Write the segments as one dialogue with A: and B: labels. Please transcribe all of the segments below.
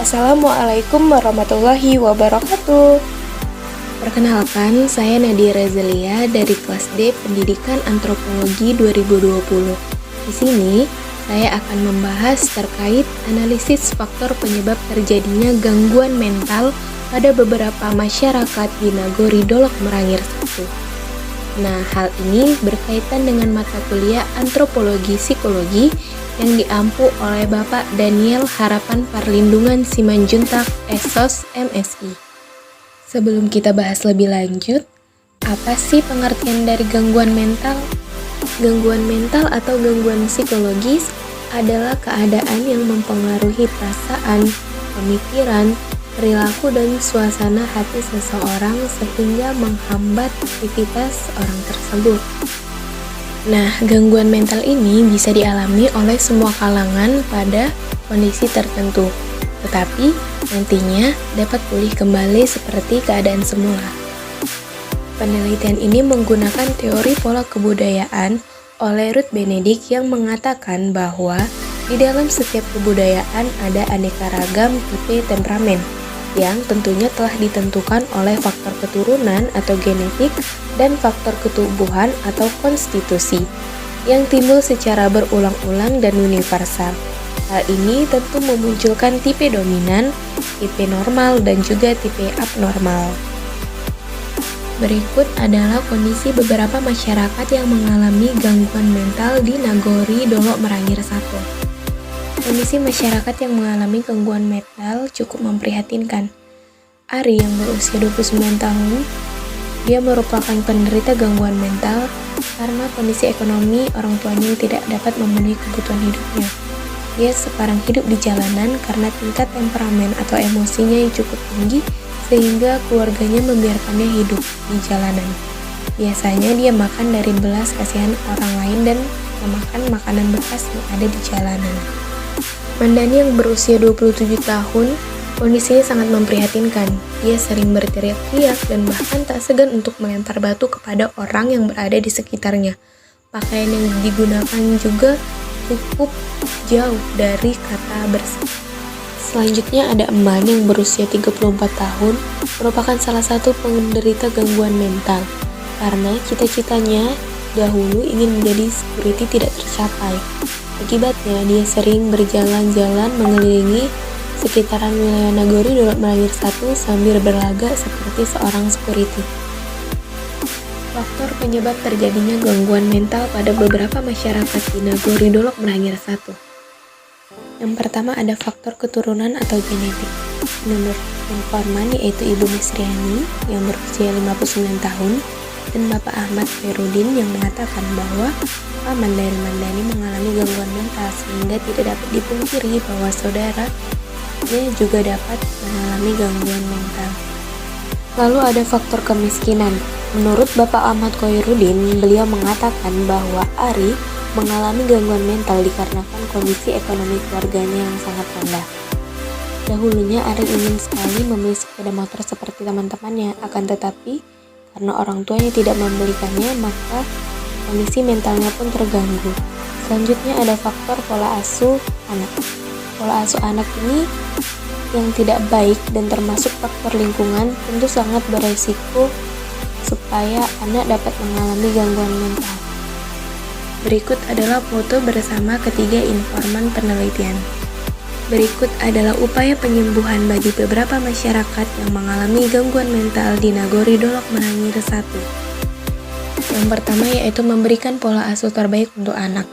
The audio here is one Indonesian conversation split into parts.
A: Assalamualaikum warahmatullahi wabarakatuh. Perkenalkan, saya Nadira Zalia dari kelas D Pendidikan Antropologi 2020. Di sini, saya akan membahas terkait analisis faktor penyebab terjadinya gangguan mental pada beberapa masyarakat di Nagori Dolok Merangir 1. Nah, hal ini berkaitan dengan mata kuliah Antropologi Psikologi yang diampu oleh Bapak Daniel Harapan Parlindungan Simanjuntak, Esos, MSI. Sebelum kita bahas lebih lanjut, apa sih pengertian dari gangguan mental? Gangguan mental atau gangguan psikologis adalah keadaan yang mempengaruhi perasaan, pemikiran, perilaku dan suasana hati seseorang sehingga menghambat aktivitas orang tersebut. Nah, gangguan mental ini bisa dialami oleh semua kalangan pada kondisi tertentu, tetapi nantinya dapat pulih kembali seperti keadaan semula. Penelitian ini menggunakan teori pola kebudayaan oleh Ruth Benedict yang mengatakan bahwa di dalam setiap kebudayaan ada aneka ragam tipe temperamen yang tentunya telah ditentukan oleh faktor keturunan atau genetik dan faktor ketubuhan atau konstitusi yang timbul secara berulang-ulang dan universal. Hal ini tentu memunculkan tipe dominan, tipe normal, dan juga tipe abnormal. Berikut adalah kondisi beberapa masyarakat yang mengalami gangguan mental di Nagori Dolok Merangir 1. Kondisi masyarakat yang mengalami gangguan mental cukup memprihatinkan. Ari yang berusia 29 tahun, dia merupakan penderita gangguan mental karena kondisi ekonomi orang tuanya yang tidak dapat memenuhi kebutuhan hidupnya. Dia sekarang hidup di jalanan karena tingkat temperamen atau emosinya yang cukup tinggi sehingga keluarganya membiarkannya hidup di jalanan. Biasanya dia makan dari belas kasihan orang lain dan memakan makanan bekas yang ada di jalanan. Mandani yang berusia 27 tahun, kondisinya sangat memprihatinkan. Dia sering berteriak-teriak dan bahkan tak segan untuk melempar batu kepada orang yang berada di sekitarnya. Pakaian yang digunakan juga cukup jauh dari kata bersih. Selanjutnya ada Eman yang berusia 34 tahun, merupakan salah satu penderita gangguan mental. Karena cita-citanya dahulu ingin menjadi security tidak tercapai. Akibatnya, dia sering berjalan-jalan mengelilingi sekitaran wilayah Nagori Dolok Merangir 1 sambil berlagak seperti seorang security. Faktor penyebab terjadinya gangguan mental pada beberapa masyarakat di Nagori Dolok Merangir 1. Yang pertama ada faktor keturunan atau genetik. Menurut informan yaitu Ibu Misriani yang berusia 59 tahun dan Bapak Ahmad Ferudin yang mengatakan bahwa paman dari Mandani mengalami gangguan mental sehingga tidak dapat dipungkiri bahwa saudaranya juga dapat mengalami gangguan mental. Lalu ada faktor kemiskinan. Menurut Bapak Ahmad Khoirudin, beliau mengatakan bahwa Ari mengalami gangguan mental dikarenakan kondisi ekonomi keluarganya yang sangat rendah. Dahulunya Ari ingin sekali membeli sepeda motor seperti teman-temannya, akan tetapi karena orang tuanya tidak membelikannya, maka kondisi mentalnya pun terganggu. Selanjutnya ada faktor pola asuh anak. Pola asuh anak ini yang tidak baik dan termasuk faktor lingkungan tentu sangat beresiko supaya anak dapat mengalami gangguan mental. Berikut adalah foto bersama ketiga informan penelitian. Berikut adalah upaya penyembuhan bagi beberapa masyarakat yang mengalami gangguan mental di Nagori Dolok Merangir 1. Yang pertama yaitu memberikan pola asuh terbaik untuk anak.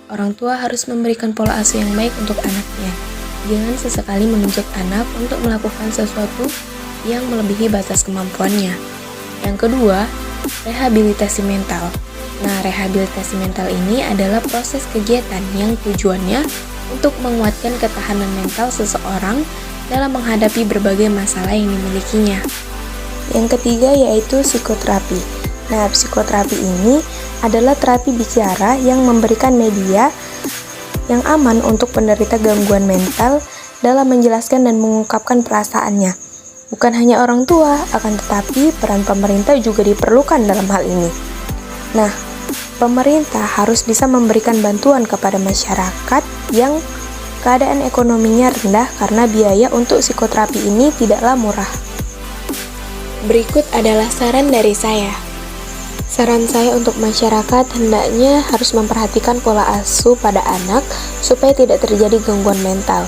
A: Orang tua harus memberikan pola asuh yang baik untuk anaknya. Jangan sesekali menunjuk anak untuk melakukan sesuatu yang melebihi batas kemampuannya. Yang kedua, rehabilitasi mental. Nah, rehabilitasi mental ini adalah proses kegiatan yang tujuannya untuk menguatkan ketahanan mental seseorang dalam menghadapi berbagai masalah yang dimilikinya. Yang ketiga yaitu psikoterapi. Nah, psikoterapi ini adalah terapi bicara yang memberikan media yang aman untuk penderita gangguan mental dalam menjelaskan dan mengungkapkan perasaannya. Bukan hanya orang tua, akan tetapi peran pemerintah juga diperlukan dalam hal ini. Nah, pemerintah harus bisa memberikan bantuan kepada masyarakat yang keadaan ekonominya rendah karena biaya untuk psikoterapi ini tidaklah murah. Berikut adalah saran dari saya. Saran saya untuk masyarakat hendaknya harus memperhatikan pola asuh pada anak supaya tidak terjadi gangguan mental.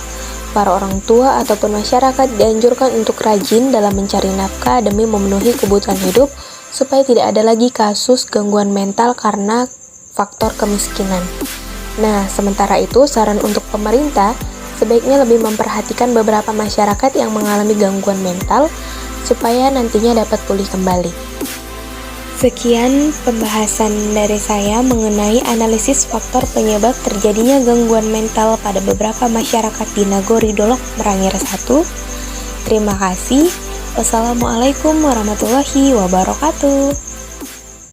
A: Para orang tua ataupun masyarakat dianjurkan untuk rajin dalam mencari nafkah demi memenuhi kebutuhan hidup supaya tidak ada lagi kasus gangguan mental karena faktor kemiskinan. Nah, sementara itu saran untuk pemerintah sebaiknya lebih memperhatikan beberapa masyarakat yang mengalami gangguan mental supaya nantinya dapat pulih kembali. Sekian pembahasan dari saya mengenai analisis faktor penyebab terjadinya gangguan mental pada beberapa masyarakat di Nagori Dolok Merangir 1. Terima kasih. Wassalamualaikum warahmatullahi wabarakatuh.